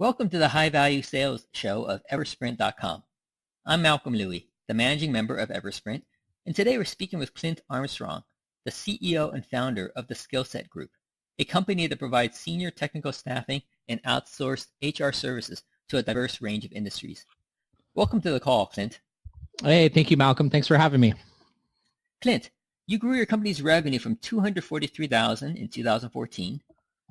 Welcome to the High Value Sales Show of Eversprint.com. I'm Malcolm Louie, the managing member of Eversprint, and today we're speaking with Clint Armstrong, the CEO and founder of the SkillsetGroup, a company that provides senior technical staffing and outsourced HR services to a diverse range of industries. Welcome to the call, Clint. Hey, thank you, Malcolm. Thanks for having me. Clint, you grew your company's revenue from $243,000 in 2014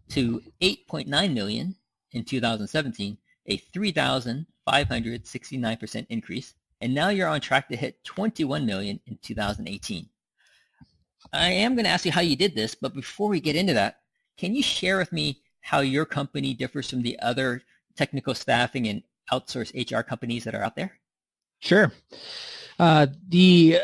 to $8.9 million in 2017, a 3,569% increase, and now you're on track to hit $21 million in 2018. I am going to ask you how you did this, but before we get into that, can you share with me how your company differs from the other technical staffing and outsourced HR companies that are out there? Sure. The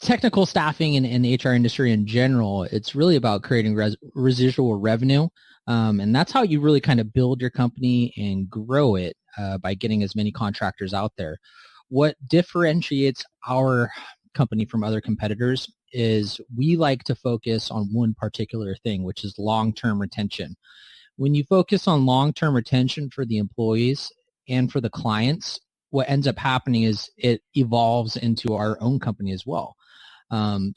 technical staffing and HR industry in general, it's really about creating residual revenue. And that's how you really kind of build your company and grow it by getting as many contractors out there. What differentiates our company from other competitors is we like to focus on one particular thing, which is long-term retention. When you focus on long-term retention for the employees and for the clients, what ends up happening is it evolves into our own company as well.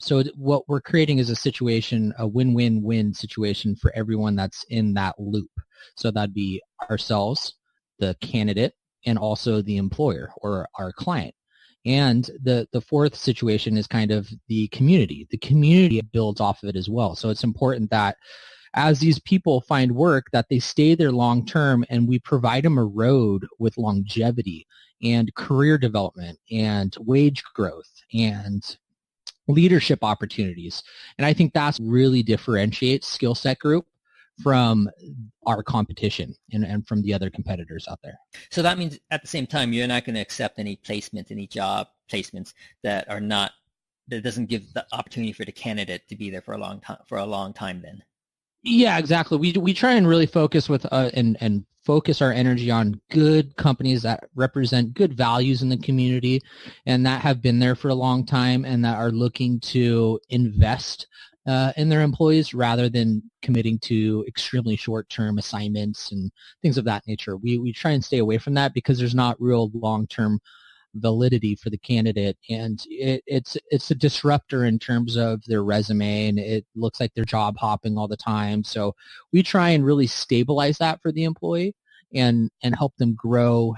So what we're creating is a situation, a win-win-win situation for everyone that's in that loop. So that'd be ourselves, the candidate, and also the employer or our client. And the fourth situation is kind of the community. The community builds off of it as well. So it's important that as these people find work, that they stay there long-term, and we provide them a road with longevity and career development and wage growth and leadership opportunities. And I think that's really differentiates SkillsetGroup from our competition and from the other competitors out there. So that means at the same time, you're not going to accept any placements, any job placements that doesn't give the opportunity for the candidate to be there for a long time then. Yeah, exactly. We try and really focus and focus our energy on good companies that represent good values in the community and that have been there for a long time and that are looking to invest in their employees rather than committing to extremely short-term assignments and things of that nature. We try and stay away from that because there's not real long-term validity for the candidate, and it's a disruptor in terms of their resume, and it looks like they're job hopping all the time. So we try and really stabilize that for the employee and help them grow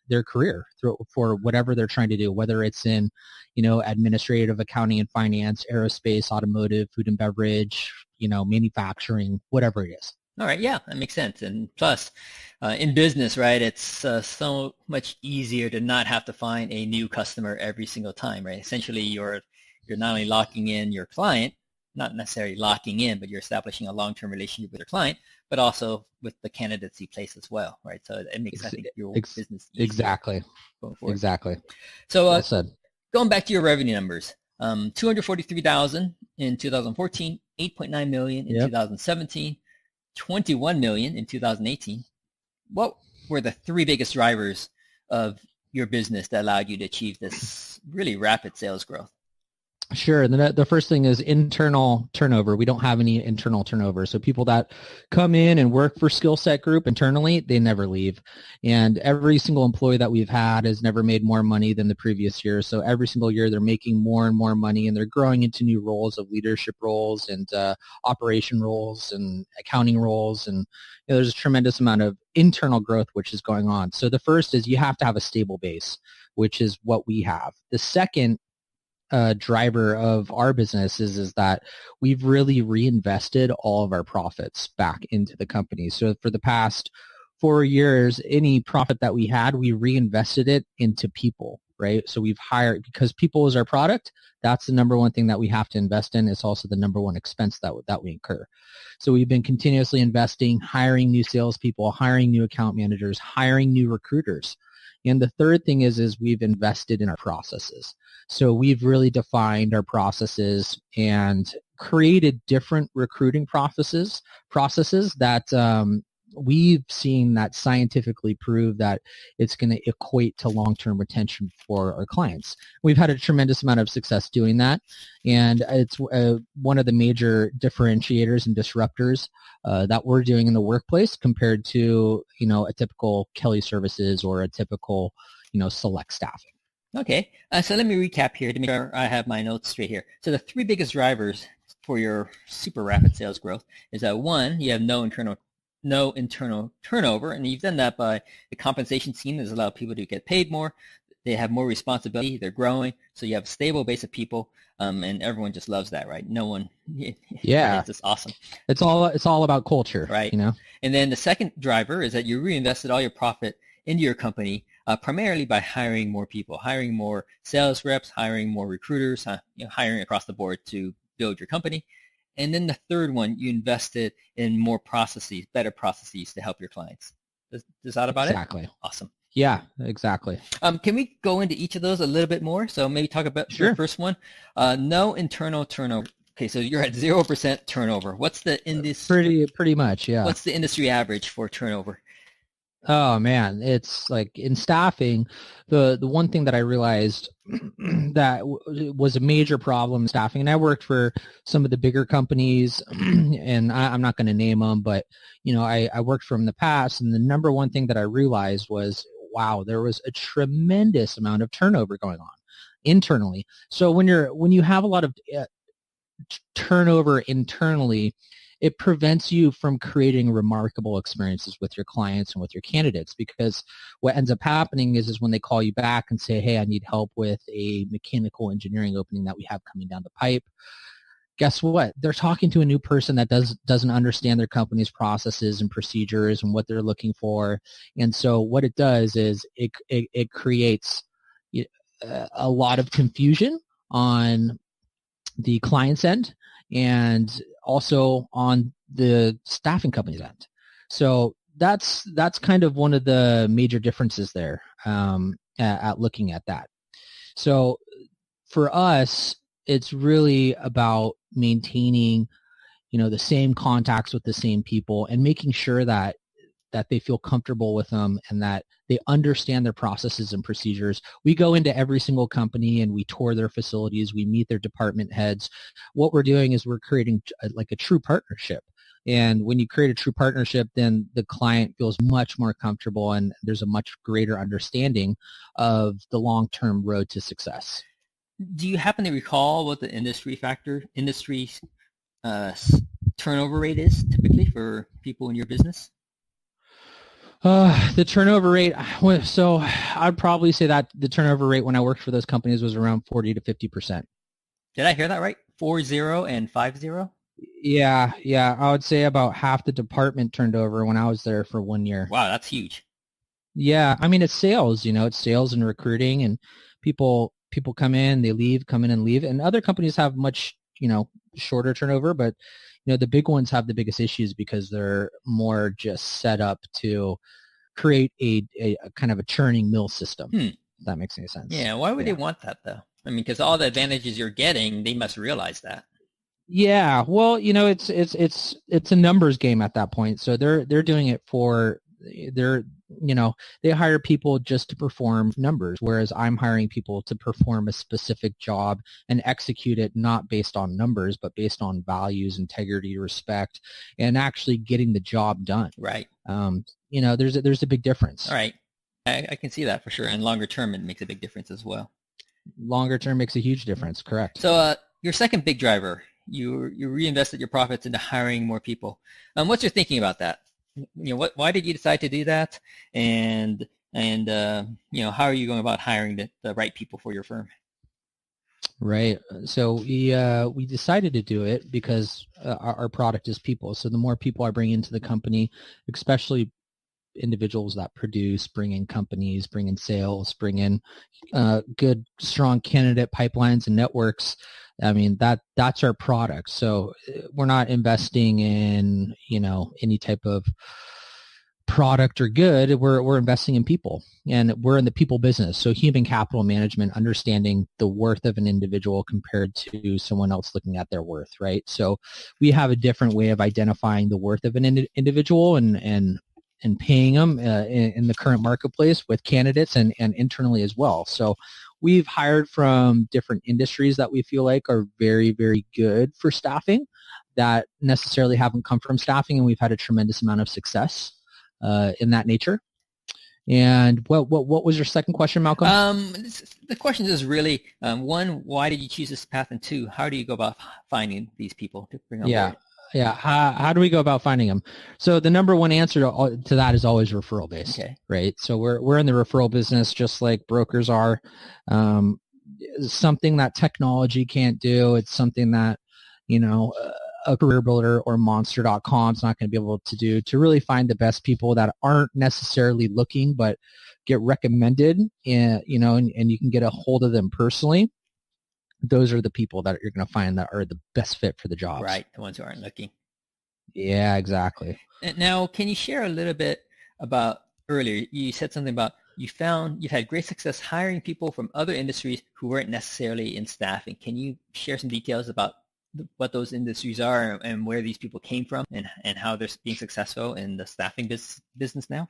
their career for whatever they're trying to do, whether it's in administrative, accounting and finance, aerospace, automotive, food and beverage, manufacturing, whatever it is. All right. Yeah, that makes sense. And plus, in business, right, it's so much easier to not have to find a new customer every single time, right? Essentially, you're not only locking in your client, not necessarily locking in, but you're establishing a long-term relationship with your client, but also with the candidates you place as well, right? So it makes, I think, your business easier. Exactly. Exactly. So well said. Going back to your revenue numbers, $243,000 in 2014, $8.9 million in 2017, $21 million in 2018. What were the three biggest drivers of your business that allowed you to achieve this really rapid sales growth? Sure. The first thing is internal turnover. We don't have any internal turnover. So people that come in and work for SkillsetGroup internally, they never leave. And every single employee that we've had has never made more money than the previous year. So every single year they're making more and more money, and they're growing into new roles of leadership roles and operation roles and accounting roles. And there's a tremendous amount of internal growth which is going on. So the first is you have to have a stable base, which is what we have. The second driver of our business is that we've really reinvested all of our profits back into the company. So for the past 4 years, any profit that we had, we reinvested it into people, right? So we've hired, because people is our product, that's the number one thing that we have to invest in. It's also the number one expense that we incur. So we've been continuously investing, hiring new salespeople, hiring new account managers, hiring new recruiters. And the third thing is we've invested in our processes. So we've really defined our processes and created different recruiting processes that we've seen that scientifically prove that it's going to equate to long-term retention for our clients. We've had a tremendous amount of success doing that, and it's one of the major differentiators and disruptors that we're doing in the workplace compared to, a typical Kelly Services or a typical, select staffing. Okay, so let me recap here to make sure I have my notes straight here. So the three biggest drivers for your super rapid sales growth is that one, you have no internal turnover, and you've done that by the compensation scheme that has allowed people to get paid more. They have more responsibility. They're growing, so you have a stable base of people, and everyone just loves that, right? No one, yeah, it's just awesome. It's all about culture, right? And then the second driver is that you reinvested all your profit into your company, primarily by hiring more people, hiring more sales reps, hiring more recruiters, hiring across the board to build your company. And then the third one, you invested in more processes, better processes to help your clients. Is that about it? Exactly. Awesome. Yeah, exactly. Can we go into each of those a little bit more? So maybe talk about the first one. No internal turnover. Okay, so you're at 0% turnover. What's the industry? Pretty much, yeah. What's the industry average for turnover? Oh man, it's like in staffing, the one thing that I realized that was a major problem in staffing, and I worked for some of the bigger companies, and I'm not going to name them, but I worked for them in the past, and the number one thing that I realized was, wow, there was a tremendous amount of turnover going on internally. So when you have a lot of turnover internally, it prevents you from creating remarkable experiences with your clients and with your candidates, because what ends up happening is when they call you back and say, hey, I need help with a mechanical engineering opening that we have coming down the pipe. Guess what? They're talking to a new person that doesn't understand their company's processes and procedures and what they're looking for. And so what it does is it creates a lot of confusion on the client's end and also on the staffing company's end. So that's kind of one of the major differences there at looking at that. So for us, it's really about maintaining, the same contacts with the same people and making sure that they feel comfortable with them and that they understand their processes and procedures. We go into every single company and we tour their facilities. We meet their department heads. What we're doing is we're creating like a true partnership. And when you create a true partnership, then the client feels much more comfortable and there's a much greater understanding of the long-term road to success. Do you happen to recall what the industry turnover rate is typically for people in your business? The turnover rate, so I'd probably say that the turnover rate when I worked for those companies was around 40 to 50%. Did I hear that right? 40 and 50? Yeah. I would say about half the department turned over when I was there for 1 year. Wow, that's huge. Yeah, I mean, it's sales, it's sales and recruiting, and people come in, they leave, come in and leave. And other companies have much, shorter turnover, but the big ones have the biggest issues because they're more just set up to create a kind of a churning mill system. If that makes any sense. Yeah. Why would they want that though? I mean, because all the advantages you're getting, they must realize that. Yeah. Well, it's a numbers game at that point. So they're doing it for they hire people just to perform numbers, whereas I'm hiring people to perform a specific job and execute it not based on numbers, but based on values, integrity, respect, and actually getting the job done. Right. There's a big difference. All right. I can see that for sure. And longer term, it makes a big difference as well. Longer term makes a huge difference. Correct. So your second big driver, you reinvested your profits into hiring more people. What's your thinking about that? Why did you decide to do that? And how are you going about hiring the right people for your firm? Right. So we decided to do it because our product is people. So the more people I bring into the company, especially individuals that produce, bring in companies, bring in sales, bring in good, strong candidate pipelines and networks. I mean, that's our product. So we're not investing in, any type of product or good, we're investing in people, and we're in the people business. So human capital management, understanding the worth of an individual compared to someone else looking at their worth, right? So we have a different way of identifying the worth of an individual and paying them in the current marketplace with candidates and internally as well. So we've hired from different industries that we feel like are very, very good for staffing that necessarily haven't come from staffing, and we've had a tremendous amount of success in that nature. And what was your second question, Malcolm? The question is really, one, why did you choose this path? And two, how do you go about finding these people to bring on board? Yeah. How do we go about finding them? So the number one answer to that is always referral based, right? So we're in the referral business just like brokers are. Something that technology can't do. It's something that, a career builder or monster.com is not going to be able to do, to really find the best people that aren't necessarily looking but get recommended, and you can get a hold of them personally. Those are the people that you're going to find that are the best fit for the jobs. Right, the ones who aren't looking. Yeah, exactly. Now, can you share a little bit about, earlier you said something about you've had great success hiring people from other industries who weren't necessarily in staffing. Can you share some details about what those industries are and where these people came from and how they're being successful in the staffing business now?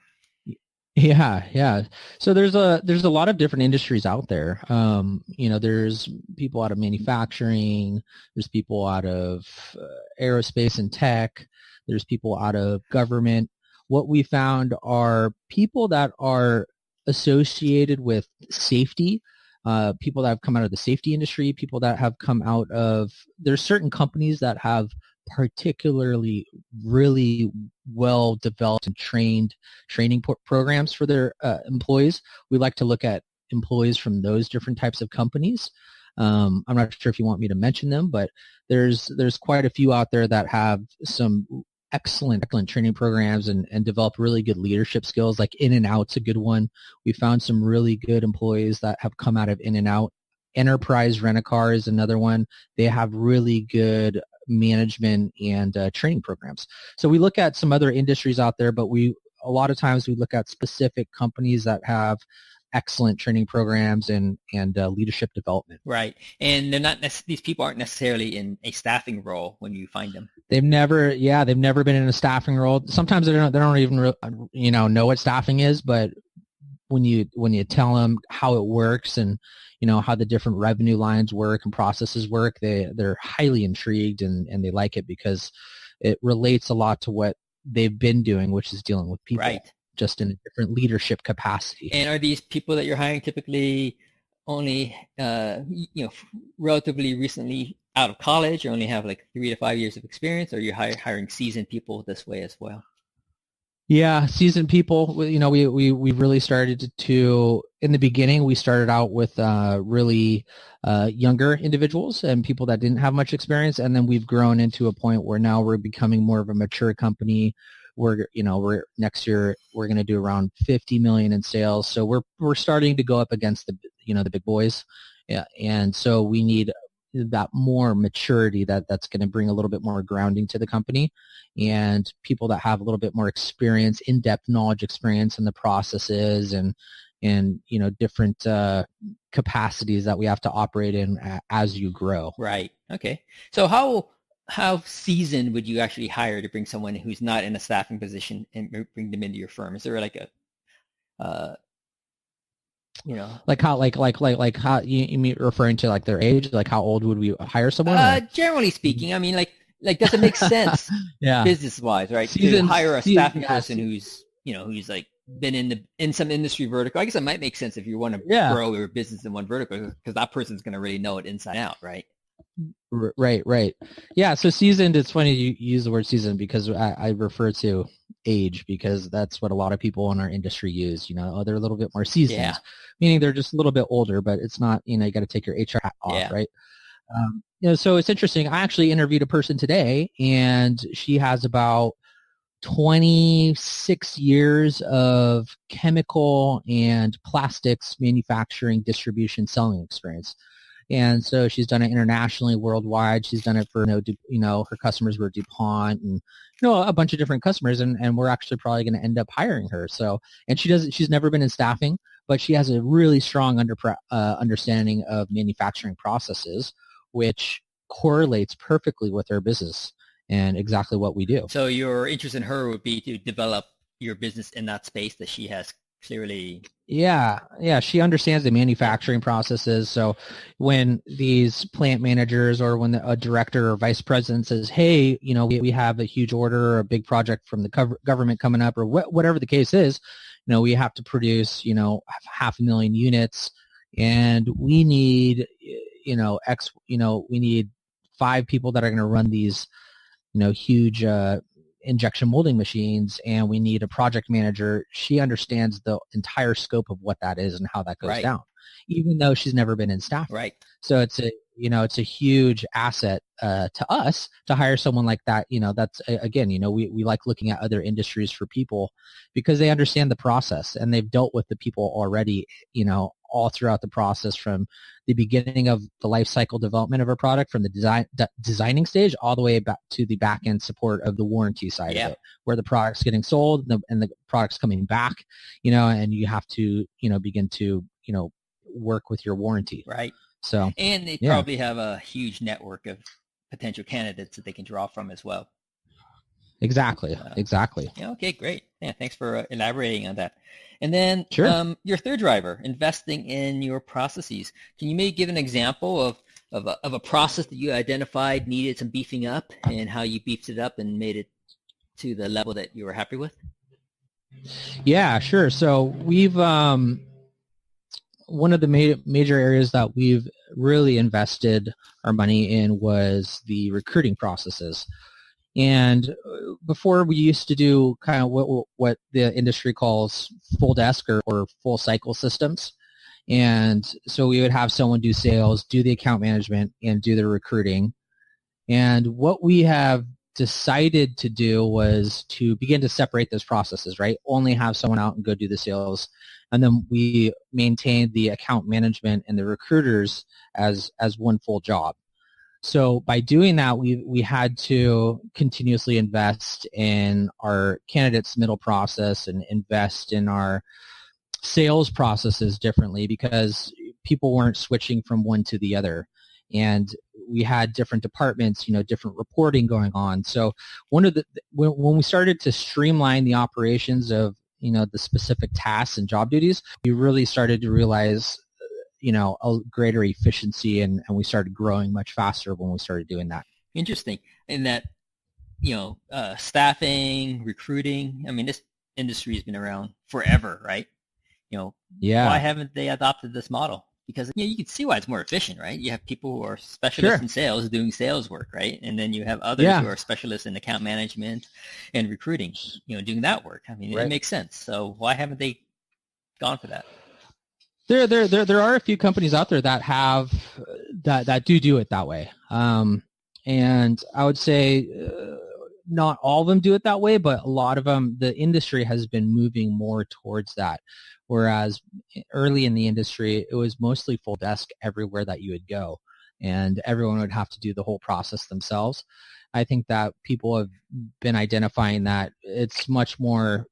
Yeah. So there's a lot of different industries out there. There's people out of manufacturing. There's people out of aerospace and tech. There's people out of government. What we found are people that are associated with safety, people that have come out of the safety industry, people that have come out of, there's certain companies that have particularly really well developed and trained training programs for their employees. We like to look at employees from those different types of companies. I'm not sure if you want me to mention them, but there's quite a few out there that have some excellent training programs and develop really good leadership skills. Like In-N-Out's a good one. We found some really good employees that have come out of In-N-Out. Enterprise Rent-A-Car is another one. They have really good management and training programs. So we look at some other industries out there, but a lot of times we look at specific companies that have excellent training programs and leadership development. Right. And they're not these people aren't necessarily in a staffing role when you find them. They've never been in a staffing role. Sometimes they don't even know what staffing is, but when you tell them how it works and how the different revenue lines work and processes work, they're highly intrigued and they like it because it relates a lot to what they've been doing, which is dealing with people, right, just in a different leadership capacity. And are these people that you're hiring typically only relatively recently out of college, or only have like 3 to 5 years of experience, or are you hiring seasoned people this way as well? Yeah, seasoned people. We really started to, in the beginning, we started out with really younger individuals and people that didn't have much experience, and then we've grown into a point where now we're becoming more of a mature company. We're next year we're going to do around 50 million in sales, so we're starting to go up against the big boys, yeah, and so we need that more maturity that's going to bring a little bit more grounding to the company, and people that have a little bit more experience, in-depth knowledge experience in the processes and different capacities that we have to operate in as you grow. Right. Okay. So how seasoned would you actually hire to bring someone who's not in a staffing position and bring them into your firm? Is there like a like how you mean referring to like their age? Like how old would we hire someone? Generally speaking, I mean, like does it make sense yeah, business wise, right? To hire a staffing person who's like been in some industry vertical. I guess it might make sense if you want to grow your business in one vertical, because that person's going to really know it inside out, right? Right. Yeah. So seasoned, it's funny you use the word seasoned because I refer to age because that's what a lot of people in our industry use. They're a little bit more seasoned, meaning they're just a little bit older, but it's not, you got to take your HR hat off, right? So it's interesting. I actually interviewed a person today, and she has about 26 years of chemical and plastics manufacturing, distribution, selling experience. And so she's done it internationally, worldwide. She's done it for, her customers were DuPont and, a bunch of different customers. And we're actually probably going to end up hiring her. So, and she's never been in staffing, but she has a really strong understanding of manufacturing processes, which correlates perfectly with her business and exactly what we do. So your interest in her would be to develop your business in that space that she has clearly. Yeah. She understands the manufacturing processes. So when these plant managers or when a director or vice president says, hey, we have a huge order or a big project from the government coming up or whatever the case is, we have to produce, 500,000 units and we need, we need 5 people that are going to run these, huge injection molding machines, and we need a project manager. She understands the entire scope of what that is and how that goes down, even though she's never been in staff. Right. So it's a huge asset to us to hire someone like that. That's again, we like looking at other industries for people because they understand the process and they've dealt with the people already, all throughout the process from the beginning of the life cycle development of a product, from the designing stage all the way back to the back end support of the warranty side of it, where the product's getting sold and the product's coming back, and you have to, begin to, work with your warranty. Right. So, and they probably have a huge network of potential candidates that they can draw from as well. Exactly. Yeah, okay, great. Yeah, thanks for elaborating on that. And then your third driver, investing in your processes. Can you maybe give an example of a process that you identified needed some beefing up and how you beefed it up and made it to the level that you were happy with? Yeah, sure. So we've one of the major areas that we've really invested our money in was the recruiting processes. And before we used to do kind of what the industry calls full desk or full cycle systems. And so we would have someone do sales, do the account management, and do the recruiting. And what we have decided to do was to begin to separate those processes, right? Only have someone out and go do the sales. And then we maintain the account management and the recruiters as one full job. So by doing that, we had to continuously invest in our candidate submittal process and invest in our sales processes differently because people weren't switching from one to the other. And we had different departments, different reporting going on. So when we started to streamline the operations of, the specific tasks and job duties, we really started to realize a greater efficiency and we started growing much faster when we started doing that. Interesting. In that, staffing, recruiting, I mean, this industry has been around forever, right? Why haven't they adopted this model? Because, you can see why it's more efficient, right? You have people who are specialists in sales doing sales work, right? And then you have others who are specialists in account management and recruiting, doing that work. I mean, it makes sense. So why haven't they gone for that? There are a few companies out there that have that do it that way, and I would say not all of them do it that way, but a lot of them. The industry has been moving more towards that, whereas early in the industry, it was mostly full desk everywhere that you would go, and everyone would have to do the whole process themselves. I think that people have been identifying that it's much more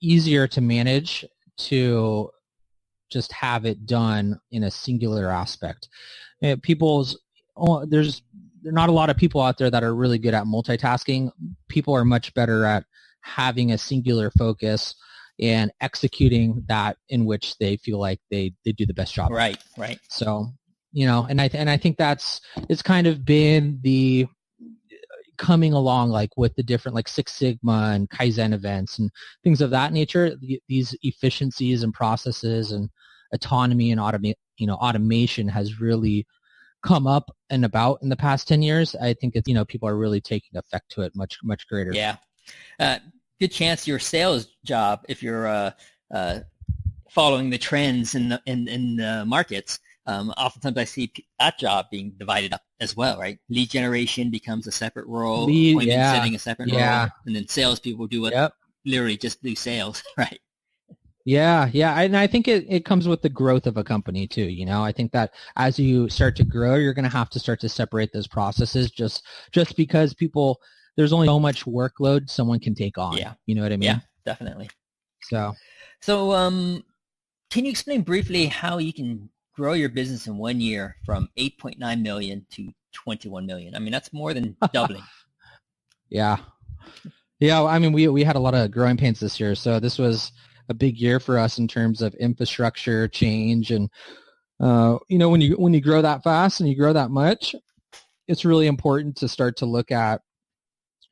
easier to manage to just have it done in a singular aspect. There are not a lot of people out there that are really good at multitasking. People are much better at having a singular focus and executing that in which they feel like they do the best job. Right. So, and I think it's kind of been the coming along like with the different like Six Sigma and Kaizen events and things of that nature, these efficiencies and processes and autonomy and automation has really come up and about in the past 10 years. I think it's, people are really taking effect to it much, much greater. Yeah. Good chance your sales job, if you're following the trends in the markets, oftentimes I see that job being divided up as well, right? Lead generation becomes a separate role, appointment setting a separate role, and then salespeople do literally just do sales, right? Yeah, yeah, and I think it comes with the growth of a company too. I think that as you start to grow, you're going to have to start to separate those processes just because there's only so much workload someone can take on. Yeah. You know what I Yeah, mean? definitely. So So, can you explain briefly how you can grow your business in 1 year from 8.9 million to 21 million? I mean, that's more than doubling. yeah, yeah. I mean, we had a lot of growing pains this year, so this was a big year for us in terms of infrastructure change, and when you grow that fast and you grow that much, it's really important to start to look at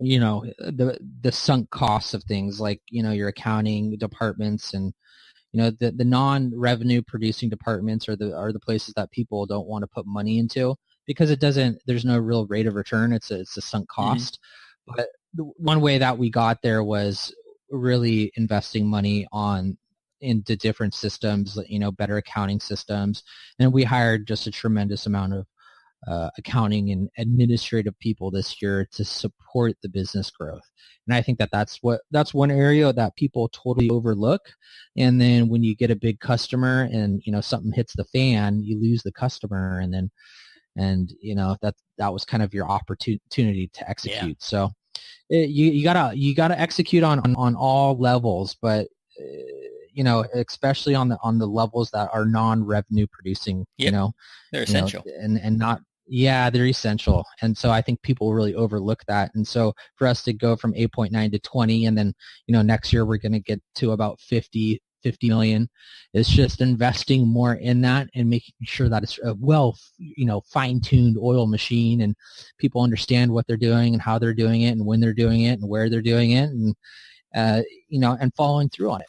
the sunk costs of things like your accounting departments, and the non-revenue producing departments are the places that people don't want to put money into because there's no real rate of return. It's a sunk cost. Mm-hmm. But one way that we got there was really investing money into different systems, better accounting systems. And we hired just a tremendous amount of accounting and administrative people this year to support the business growth. And I think that's one area that people totally overlook. And then when you get a big customer and, something hits the fan, you lose the customer. And that was kind of your opportunity to execute. Yeah. So you gotta execute on all levels, but especially on the levels that are non-revenue producing, yep. They're essential. And not, yeah, they're essential. And so I think people really overlook that. And so for us to go from 8.9 to 20, and then, next year we're going to get to about 50 million, is just investing more in that and making sure that it's a fine-tuned oil machine, and people understand what they're doing and how they're doing it and when they're doing it and where they're doing it, and, and following through on it.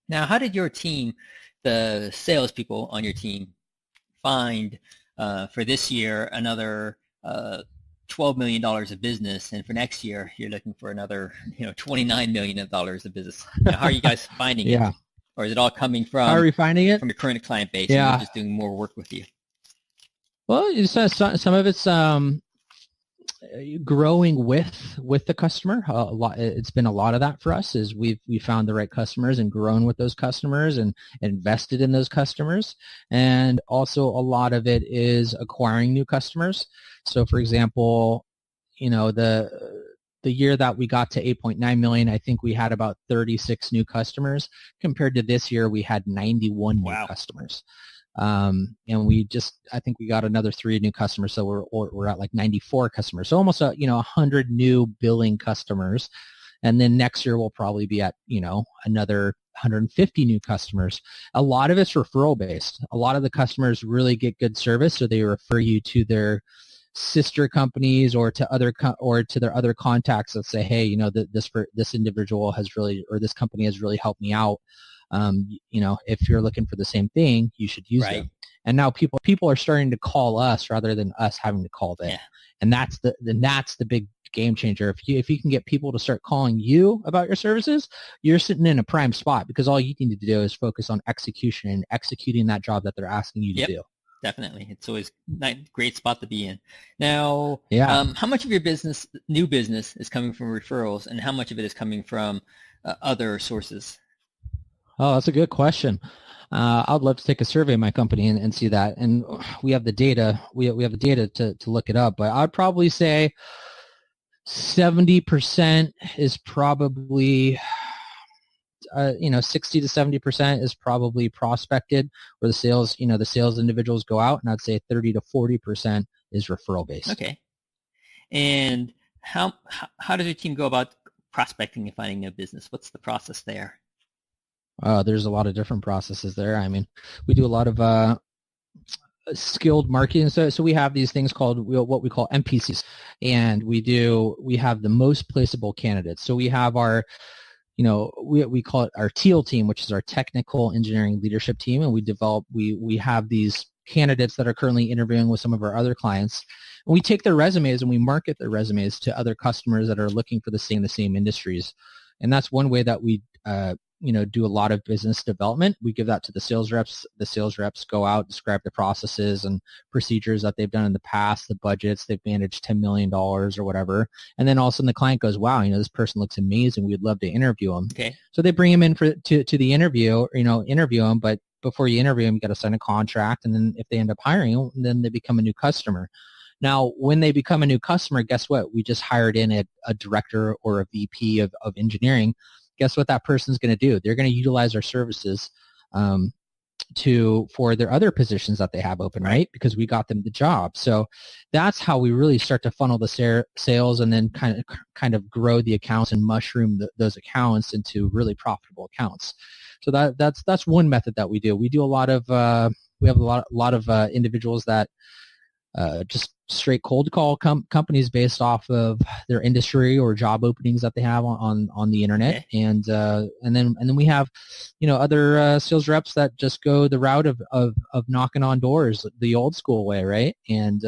Now, how did your team, the salespeople on your team, find for this year another $12 million of business, and for next year you're looking for another $29 million of business? Now, how are you guys finding yeah. it? Or is it all coming from, how are we finding it? From your current client base? Yeah. And just doing more work with you? Well, some of it's growing with the customer. It's been a lot of that for us, is we found the right customers and grown with those customers and invested in those customers. And also a lot of it is acquiring new customers. So for example, the year that we got to 8.9 million, I think we had about 36 new customers. Compared to this year, we had 91 wow. new customers. And I think we got another 3 new customers. So we're at like 94 customers. So almost 100 new billing customers. And then next year we'll probably be at, another 150 new customers. A lot of it's referral based. A lot of the customers really get good service, so they refer you to their sister companies or to their other contacts that say, hey, this individual has really, or this company has really helped me out. If you're looking for the same thing, you should use them. And now people are starting to call us rather than us having to call them. Yeah. And that's the big game changer. If you can get people to start calling you about your services, you're sitting in a prime spot, because all you need to do is focus on execution and executing that job that they're asking you to do. Definitely. It's always a great spot to be in. Now, how much of your new business is coming from referrals, and how much of it is coming from other sources? Oh, that's a good question. I'd love to take a survey of my company and see that. And we have the data. We have the data to look it up. But I'd probably say 70% is probably 60 to 70% is probably prospected, where the sales individuals go out, and I'd say 30 to 40% is referral based. Okay. And how does your team go about prospecting and finding new business? What's the process there? There's a lot of different processes there. I mean, we do a lot of skilled marketing. So we have these things called what we call NPCs, and we have the most placeable candidates. So we have our we call it our teal team, which is our technical engineering leadership team, and we have these candidates that are currently interviewing with some of our other clients. And we take their resumes and we market their resumes to other customers that are looking for the same industries. And that's one way that we do a lot of business development. We give that to the sales reps. The sales reps go out, describe the processes and procedures that they've done in the past, the budgets, they've managed $10 million or whatever. And then all of a sudden the client goes, wow, this person looks amazing. We'd love to interview him. Okay. So they bring him in to the interview, interview him. But before you interview him, you got to sign a contract. And then if they end up hiring him, then they become a new customer. Now, when they become a new customer, guess what? We just hired in a director or a VP of engineering. Guess what that person's going to do? They're going to utilize our services for their other positions that they have open, right? Because we got them the job. So that's how we really start to funnel the sales and then kind of grow the accounts and mushroom those accounts into really profitable accounts. So that's one method that we do. We do a lot of we have a lot of individuals that just straight cold call companies based off of their industry or job openings that they have on the internet. Okay. And then we have, other sales reps that just go the route of knocking on doors the old school way, right? And,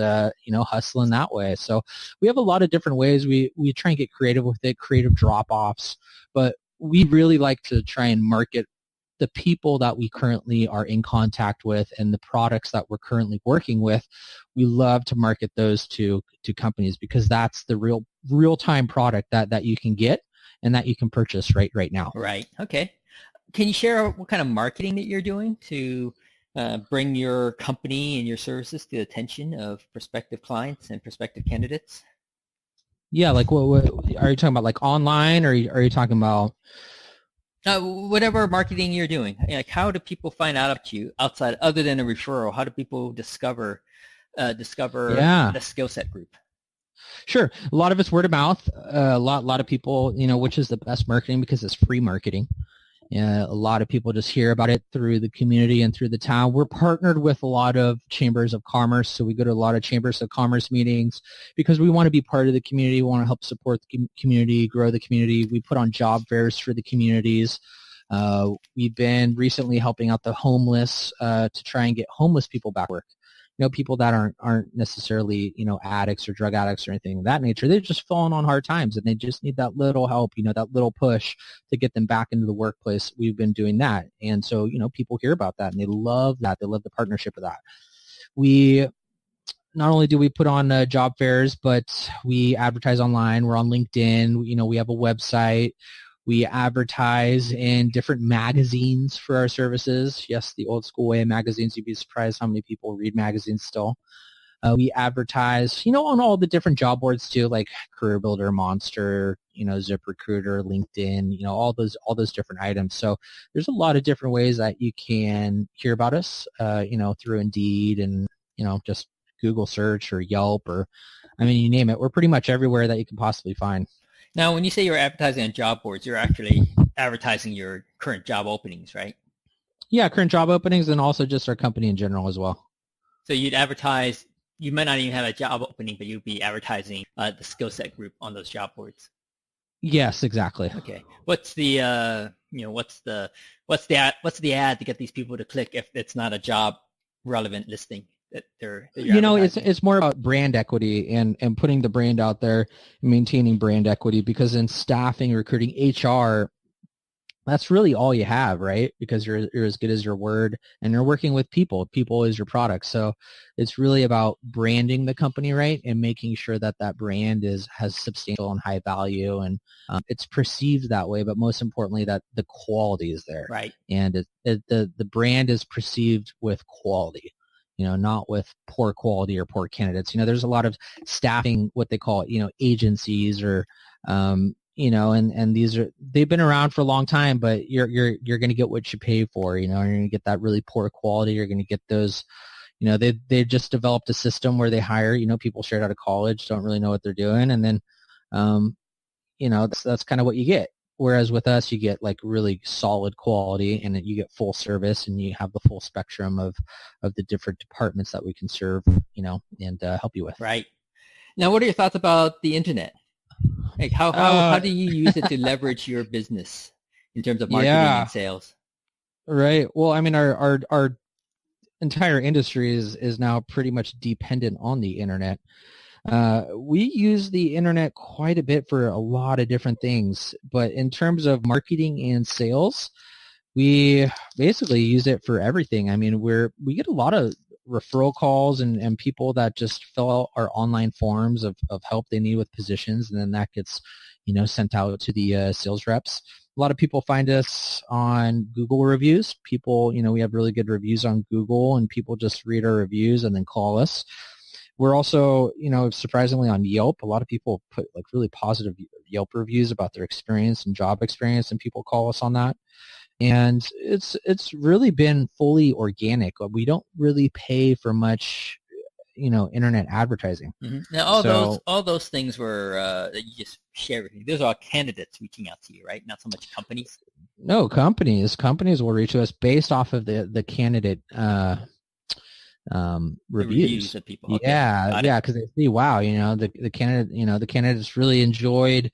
hustling that way. So we have a lot of different ways. We try and get creative with it, creative drop-offs, but we really like to try and market the people that we currently are in contact with and the products that we're currently working with. We love to market those to companies because that's the real-time product that you can get and that you can purchase right now. Right. Okay. Can you share what kind of marketing that you're doing to bring your company and your services to the attention of prospective clients and prospective candidates? Yeah, like what are you talking about? Like online, or are you talking about? Whatever marketing you're doing, like how do people find out about you outside, other than a referral? How do people discover the Skillset Group? Sure, a lot of it's word of mouth. A lot of people, which is the best marketing because it's free marketing. A lot of people just hear about it through the community and through the town. We're partnered with a lot of chambers of commerce, so we go to a lot of chambers of commerce meetings because we want to be part of the community. We want to help support the community, grow the community. We put on job fairs for the communities. We've been recently helping out the homeless to try and get homeless people back to work. People that aren't necessarily, addicts or drug addicts or anything of that nature. They've just fallen on hard times and they just need that little help, that little push to get them back into the workplace. We've been doing that. And so, people hear about that and they love that. They love the partnership of that. We not only do we put on job fairs, but we advertise online. We're on LinkedIn. We have a website. We advertise in different magazines for our services. Yes, the old school way of magazines. You'd be surprised how many people read magazines still. We advertise, on all the different job boards too, like Career Builder, Monster, ZipRecruiter, LinkedIn, all those different items. So there's a lot of different ways that you can hear about us, through Indeed and, just Google search or Yelp or, you name it. We're pretty much everywhere that you can possibly find. Now, when you say you're advertising on job boards, you're actually advertising your current job openings, right? Yeah, current job openings and also just our company in general as well. So you'd advertise, you might not even have a job opening, but you'd be advertising the Skillset Group on those job boards. Yes, exactly. Okay. What's the what's the ad to get these people to click if it's not a job relevant listing? It's more about brand equity and putting the brand out there, maintaining brand equity, because in staffing, recruiting, HR, that's really all you have, right? Because you're as good as your word and you're working with people. People is your product. So it's really about branding the company right and making sure that brand has substantial and high value and it's perceived that way, but most importantly that the quality is there. Right. And the brand is perceived with quality. Not with poor quality or poor candidates. There's a lot of staffing, what they call, agencies or, and they've been around for a long time, but you're going to get what you pay for, you're going to get that really poor quality. You're going to get those, they've just developed a system where they hire, people straight out of college, don't really know what they're doing. And then, that's kind of what you get. Whereas with us, you get like really solid quality and you get full service and you have the full spectrum of the different departments that we can serve, and help you with. Right. Now, what are your thoughts about the internet? Like how do you use it to leverage your business in terms of marketing and sales? Right. Well, our entire industry is now pretty much dependent on the internet. We use the internet quite a bit for a lot of different things, but in terms of marketing and sales, we basically use it for everything. I mean, we get a lot of referral calls and people that just fill out our online forms of help they need with positions, and then that gets, sent out to the sales reps. A lot of people find us on Google reviews. People, we have really good reviews on Google, and people just read our reviews and then call us. We're also, surprisingly on Yelp. A lot of people put like really positive Yelp reviews about their experience and job experience, and people call us on that. And it's really been fully organic. We don't really pay for much, internet advertising. Mm-hmm. Now, all those things were that you just shared with me. Those are all candidates reaching out to you, right? Not so much companies. No, companies will reach to us based off of the candidate reviews of people. Okay. Yeah, because they see, wow, the candidate, the candidates really enjoyed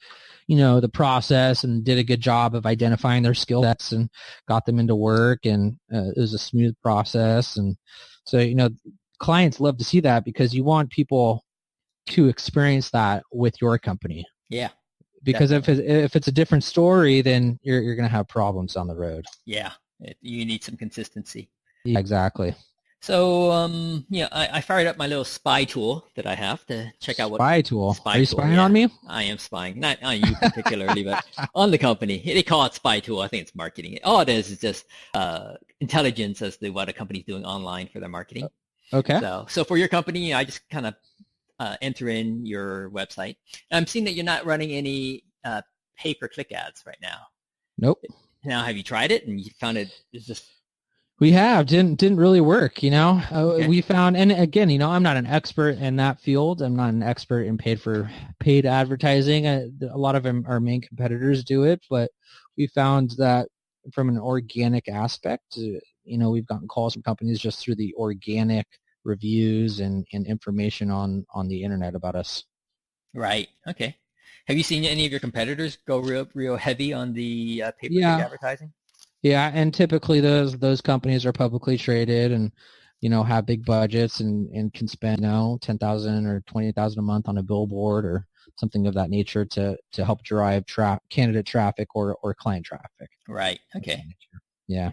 the process and did a good job of identifying their skill sets and got them into work, and it was a smooth process. And so clients love to see that, because you want people to experience that with your company. Yeah, because if it's a different story, then you're going to have problems on the road. Yeah, you need some consistency. Yeah, exactly. So, I fired up my little spy tool that I have to check out what spy tool. Are you spying on me? I am spying, not on you particularly, but on the company. They call it spy tool. I think it's marketing. All it is just intelligence as to what a company's doing online for their marketing. Okay. So for your company, I just kind of enter in your website. I'm seeing that you're not running any pay-per-click ads right now. Nope. Now, have you tried it and you found it is just... We have. Didn't really work, Okay. We found, and again, I'm not an expert in that field. I'm not an expert in paid advertising. A lot of our main competitors do it, but we found that from an organic aspect, we've gotten calls from companies just through the organic reviews and information on the internet about us. Right. Okay. Have you seen any of your competitors go real heavy on the pay-per-click advertising? Yeah, and typically those companies are publicly traded and have big budgets and can spend $10,000 or $20,000 a month on a billboard or something of that nature to help drive candidate traffic or client traffic. Right. Okay. Yeah.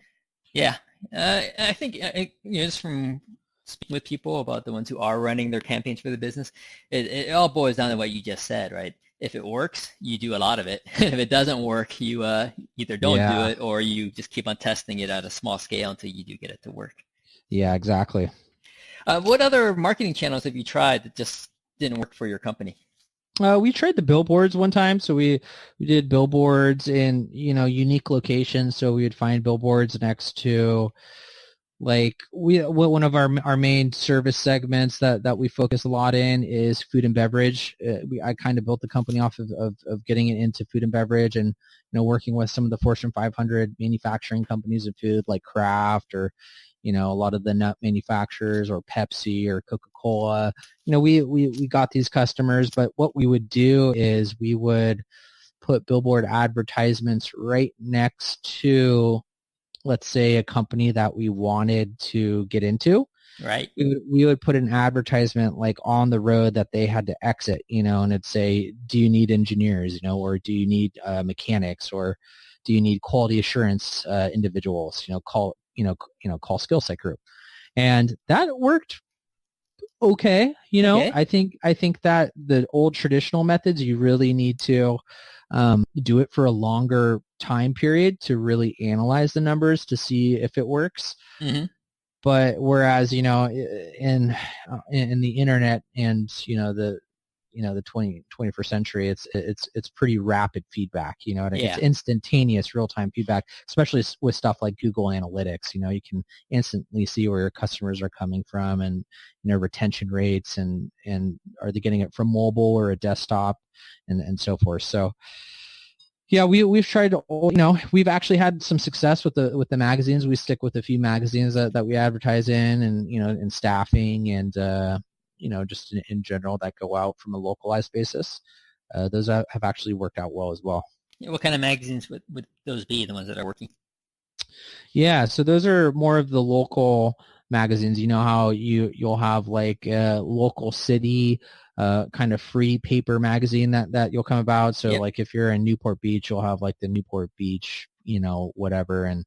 Yeah. I think just from speaking with people about the ones who are running their campaigns for the business, it all boils down to what you just said, right? If it works, you do a lot of it. If it doesn't work, you either don't do it or you just keep on testing it at a small scale until you do get it to work. Yeah, exactly. What other marketing channels have you tried that just didn't work for your company? We tried the billboards one time. So we did billboards in, unique locations. So we would find billboards next to, like, one of our main service segments that we focus a lot in is food and beverage. I kind of built the company off of getting it into food and beverage, and working with some of the Fortune 500 manufacturing companies of food, like Kraft or a lot of the nut manufacturers, or Pepsi or Coca-Cola. We got these customers, but what we would do is we would put billboard advertisements right next to, let's say, a company that we wanted to get into. Right. We would put an advertisement like on the road that they had to exit, and it'd say, do you need engineers, or do you need mechanics, or do you need quality assurance individuals, call SkillsetGroup. And that worked okay. Okay. I think that the old traditional methods, you really need to do it for a longer time period to really analyze the numbers to see if it works. Mm-hmm. But whereas, in the internet and, the 21st century, it's pretty rapid feedback, It's instantaneous real-time feedback, especially with stuff like Google Analytics. You can instantly see where your customers are coming from and, retention rates and are they getting it from mobile or a desktop and so forth. So yeah, we've tried, we've actually had some success with the magazines. We stick with a few magazines that we advertise in, and, in staffing and, just in general that go out from a localized basis. Those have actually worked out well as well. Yeah, what kind of magazines would those be, the ones that are working? Yeah, so those are more of the local magazines. You know how you'll have like a local city kind of free paper magazine that you'll come about. So Yep. like if you're in Newport Beach, you'll have like the Newport Beach, whatever, and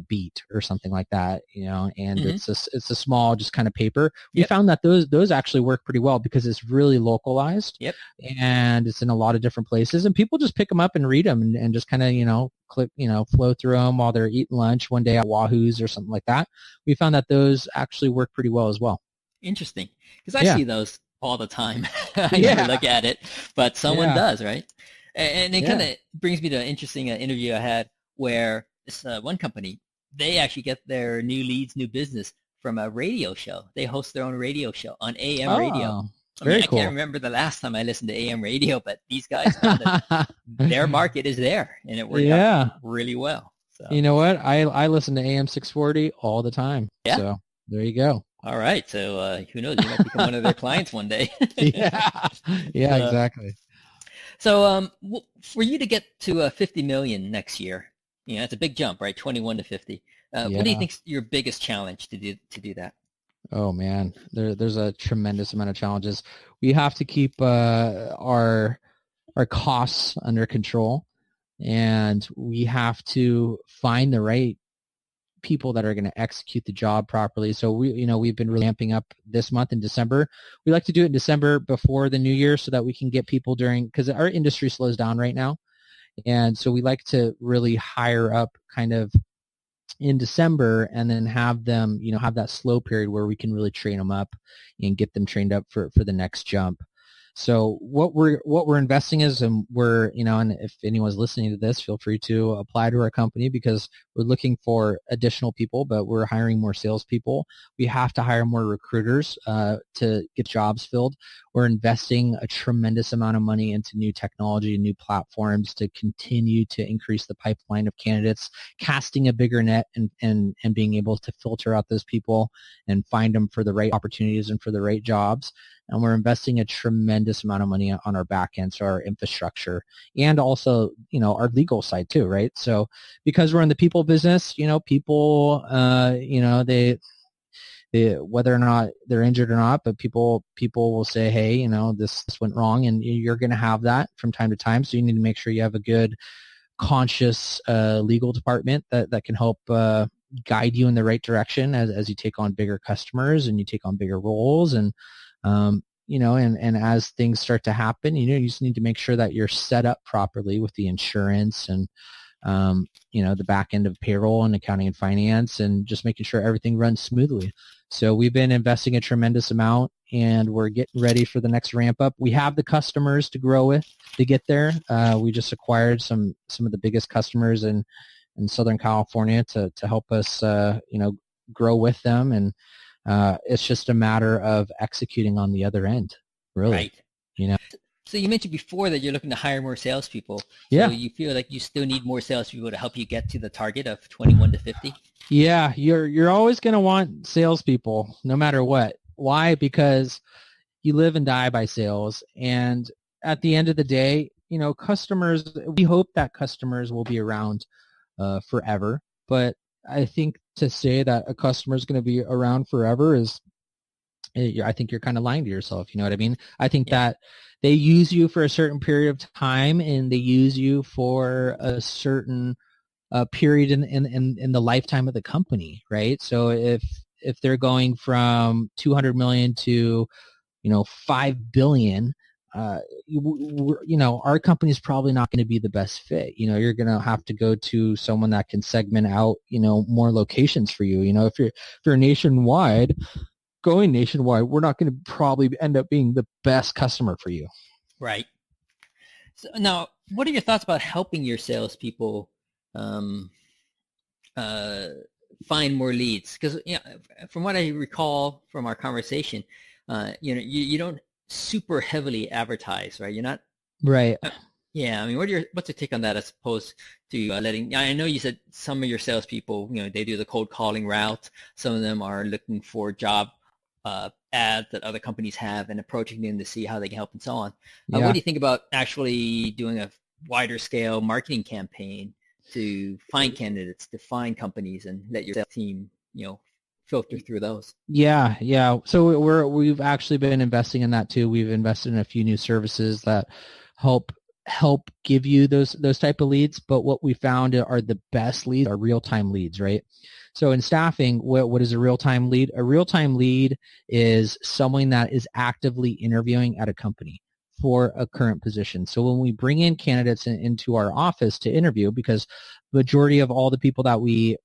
beat or something like that, and Hmm. it's a small just kind of paper. We Yep. found that those actually work pretty well because it's really localized Yep. and it's in a lot of different places, and people just pick them up and read them and just kind of click flow through them while they're eating lunch one day at Wahoo's or something like that. We found that those actually work pretty well as well. Interesting. Because I Yeah. see those all the time. I never Yeah. look at it, but someone Yeah. does, right? And it kind Yeah. of brings me to an interesting interview I had where this one company, they actually get their new leads, new business from a radio show. They host their own radio show on AM radio. Oh, I mean, very I can't cool. remember the last time I listened to AM radio, but these guys found that their market is there, and it worked out Yeah. really well. So, You know what? I listen to AM 640 all the time. yeah. So there you go. All right. So who knows? You might become one of their clients one day. Yeah. Yeah, So, exactly. so for you to get to 50 million next year, that's a big jump, right? 21 to 50. What do you Yeah. think's your biggest challenge to do that? Oh man, there's a tremendous amount of challenges. We have to keep our costs under control, and we have to find the right people that are going to execute the job properly. So we've been really ramping up this month in December. We like to do it in December before the new year so that we can get people because our industry slows down right now. And so we like to really hire up kind of in December and then have them, have that slow period where we can really train them up and get them trained up for the next jump. So what we're investing is, and and if anyone's listening to this, feel free to apply to our company because we're looking for additional people, but we're hiring more salespeople. We have to hire more recruiters to get jobs filled. We're investing a tremendous amount of money into new technology and new platforms to continue to increase the pipeline of candidates, casting a bigger net and being able to filter out those people and find them for the right opportunities and for the right jobs. And we're investing a tremendous amount of money on our back end, so our infrastructure, and also, our legal side too, right? So because we're in the people business, people, they whether or not they're injured or not, but people will say, hey, this went wrong, and you're going to have that from time to time. So you need to make sure you have a good, conscious legal department that can help guide you in the right direction as you take on bigger customers and you take on bigger roles. And and as things start to happen, you just need to make sure that you're set up properly with the insurance and, the back end of payroll and accounting and finance, and just making sure everything runs smoothly. So we've been investing a tremendous amount, and we're getting ready for the next ramp up. We have the customers to grow with to get there. We just acquired some of the biggest customers in Southern California to help us, grow with them. And it's just a matter of executing on the other end, really. Right. So you mentioned before that you're looking to hire more salespeople. So Yeah. you feel like you still need more salespeople to help you get to the target of 21 to 50? Yeah, you're always going to want salespeople, no matter what. Why? Because you live and die by sales, and at the end of the day, customers. We hope that customers will be around forever, but I think to say that a customer is going to be around forever is, I think you're kind of lying to yourself. You know what I mean? I think that they use you for a certain period of time, and they use you for a certain period in the lifetime of the company, right? So if they're going from 200 million to 5 billion, our company is probably not going to be the best fit. You're going to have to go to someone that can segment out, more locations for you. If you're nationwide, going nationwide, we're not going to probably end up being the best customer for you. Right. So now, what are your thoughts about helping your salespeople find more leads? Because from what I recall from our conversation, you don't super heavily advertise, right? You're not right. Yeah, I mean, what's your take on that as opposed to letting? I know you said some of your salespeople, they do the cold calling route. Some of them are looking for job ads that other companies have and approaching them to see how they can help and so on. What do you think about actually doing a wider scale marketing campaign to find candidates, to find companies, and let your sales team, filter through those. Yeah. So we've actually been investing in that too. We've invested in a few new services that help give you those type of leads. But what we found are the best leads are real-time leads, right? So in staffing, what is a real-time lead? A real-time lead is someone that is actively interviewing at a company for a current position. So when we bring in candidates into our office to interview, because majority of all the people that we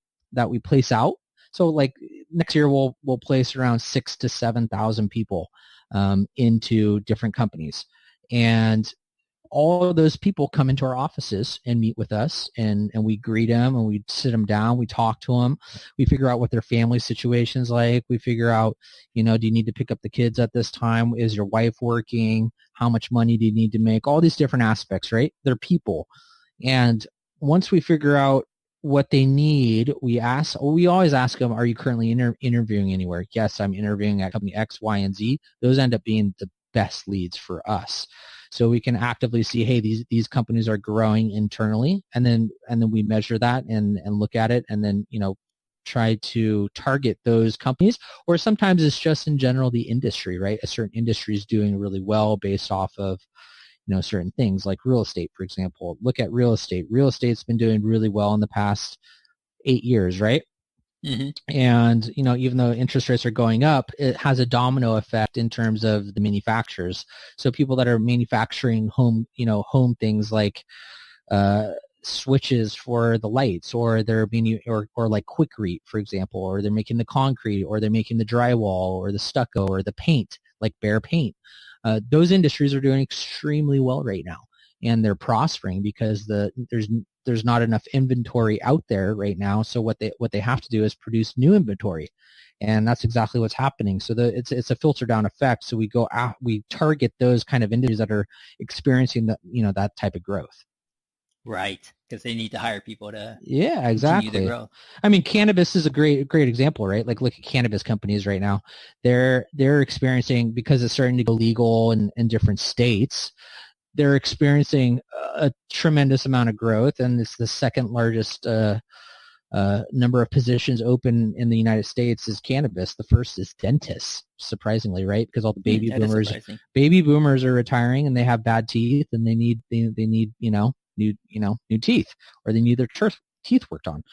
place out, so like next year we'll place around 6,000 to 7,000 people into different companies, and all of those people come into our offices and meet with us, and we greet them and we sit them down, we talk to them, we figure out what their family situation's like, we figure out, do you need to pick up the kids at this time? Is your wife working? How much money do you need to make? All these different aspects, right? They're people. And once we figure out what they need, we always ask them, are you currently interviewing anywhere? Yes, I'm interviewing at company X, Y, and Z. Those end up being the best leads for us. So we can actively see, hey, these companies are growing internally, and then we measure that and look at it, and then try to target those companies. Or sometimes it's just in general the industry, right? A certain industry is doing really well based off of certain things, like real estate, for example. Look at real estate. Real estate's been doing really well in the past 8 years, right? Mm-hmm. And, even though interest rates are going up, it has a domino effect in terms of the manufacturers. So people that are manufacturing home things like switches for the lights, or they're being, or like Quikrete, for example, or they're making the concrete, or they're making the drywall, or the stucco, or the paint, like Behr paint. Those industries are doing extremely well right now, and they're prospering because there's not enough inventory out there right now. So what they have to do is produce new inventory, and that's exactly what's happening. So it's a filter down effect. So we target those kind of industries that are experiencing that type of growth. Right, because they need to hire people to exactly. continue to grow. I mean, cannabis is a great example, right? Like, look at cannabis companies right now. They're experiencing, because it's starting to go legal in different states, they're experiencing a tremendous amount of growth, and it's the second largest number of positions open in the United States is cannabis. The first is dentists, surprisingly, right? Because all the baby boomers are retiring, and they have bad teeth, and they need new teeth, or they need their teeth worked on.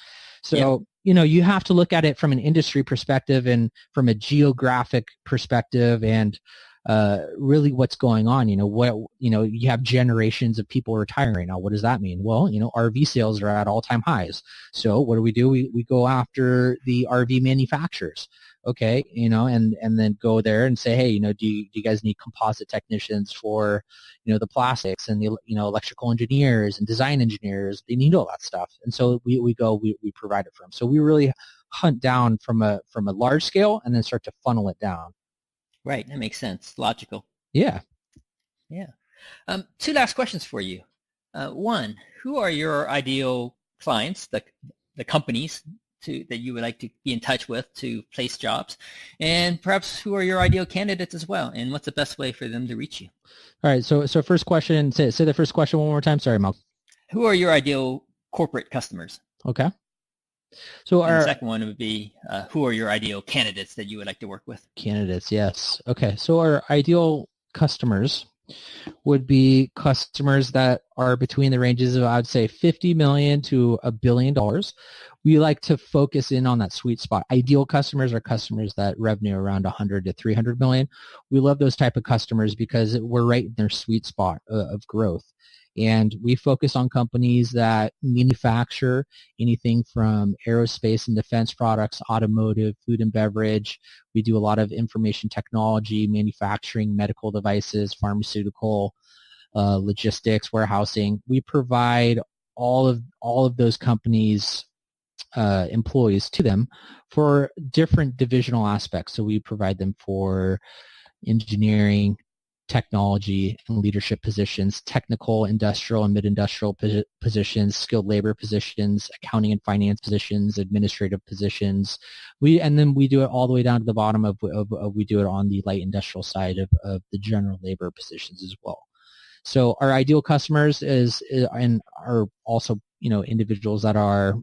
So, you have to look at it from an industry perspective and from a geographic perspective, and really what's going on. You have generations of people retiring right now. What does that mean? Well, RV sales are at all-time highs. So what do? We go after the RV manufacturers. Okay, and then go there and say, hey, do you guys need composite technicians for, the plastics, and the, electrical engineers and design engineers? They need all that stuff. And so we provide it for them. So we really hunt down from a large scale, and then start to funnel it down. Right, that makes sense. Logical. Yeah. Two last questions for you. One, who are your ideal clients, the companies that you would like to be in touch with to place jobs? And perhaps who are your ideal candidates as well? And what's the best way for them to reach you? All right. So first question, say the first question one more time. Sorry, Mal. Who are your ideal corporate customers? Okay. So the second one would be, who are your ideal candidates that you would like to work with? Candidates, yes. Okay. So our ideal customers would be customers that are between the ranges of, I would say, $50 million to $1 billion. We like to focus in on that sweet spot. Ideal customers are customers that revenue around 100 to 300 million. We love those type of customers because we're right in their sweet spot of growth. And we focus on companies that manufacture anything from aerospace and defense products, automotive, food and beverage. We do a lot of information technology, manufacturing, medical devices, pharmaceutical, logistics, warehousing. We provide all of those companies' employees to them for different divisional aspects. So we provide them for engineering, technology, and leadership positions, technical, industrial, and mid-industrial positions, skilled labor positions, accounting and finance positions, administrative positions. And then we do it all the way down to the bottom of we do it on the light industrial side of the general labor positions as well. So our ideal customers are also individuals that are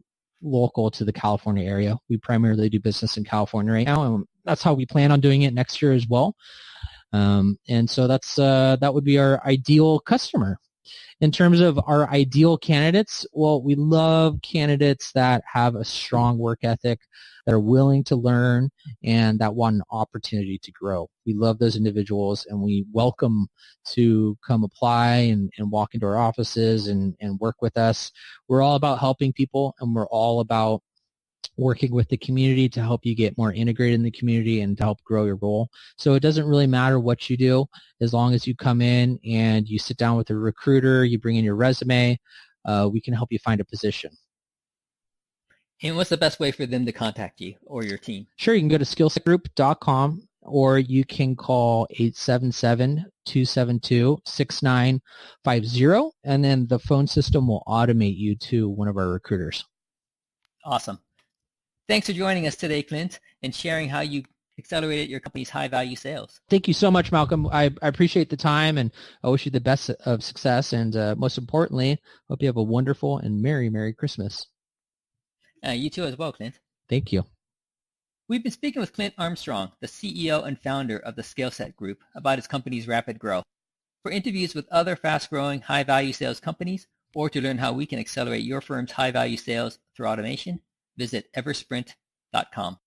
local to the California area. We primarily do business in California right now, and that's how we plan on doing it next year as well. And so that would be our ideal customer. In terms of our ideal candidates, well, we love candidates that have a strong work ethic, that are willing to learn, and that want an opportunity to grow. We love those individuals, and we welcome to come apply and walk into our offices and work with us. We're all about helping people, and we're all about working with the community to help you get more integrated in the community and to help grow your role. So it doesn't really matter what you do, as long as you come in and you sit down with a recruiter, you bring in your resume, we can help you find a position. And what's the best way for them to contact you or your team? Sure, you can go to skillsetgroup.com, or you can call 877-272-6950, and then the phone system will automate you to one of our recruiters. Awesome. Thanks for joining us today, Clint, and sharing how you accelerated your company's high-value sales. Thank you so much, Malcolm. I appreciate the time, and I wish you the best of success. And most importantly, hope you have a wonderful and Merry Christmas. You too as well, Clint. Thank you. We've been speaking with Clint Armstrong, the CEO and founder of the Skillset Group, about his company's rapid growth. For interviews with other fast-growing, high-value sales companies, or to learn how we can accelerate your firm's high-value sales through automation, visit eversprint.com.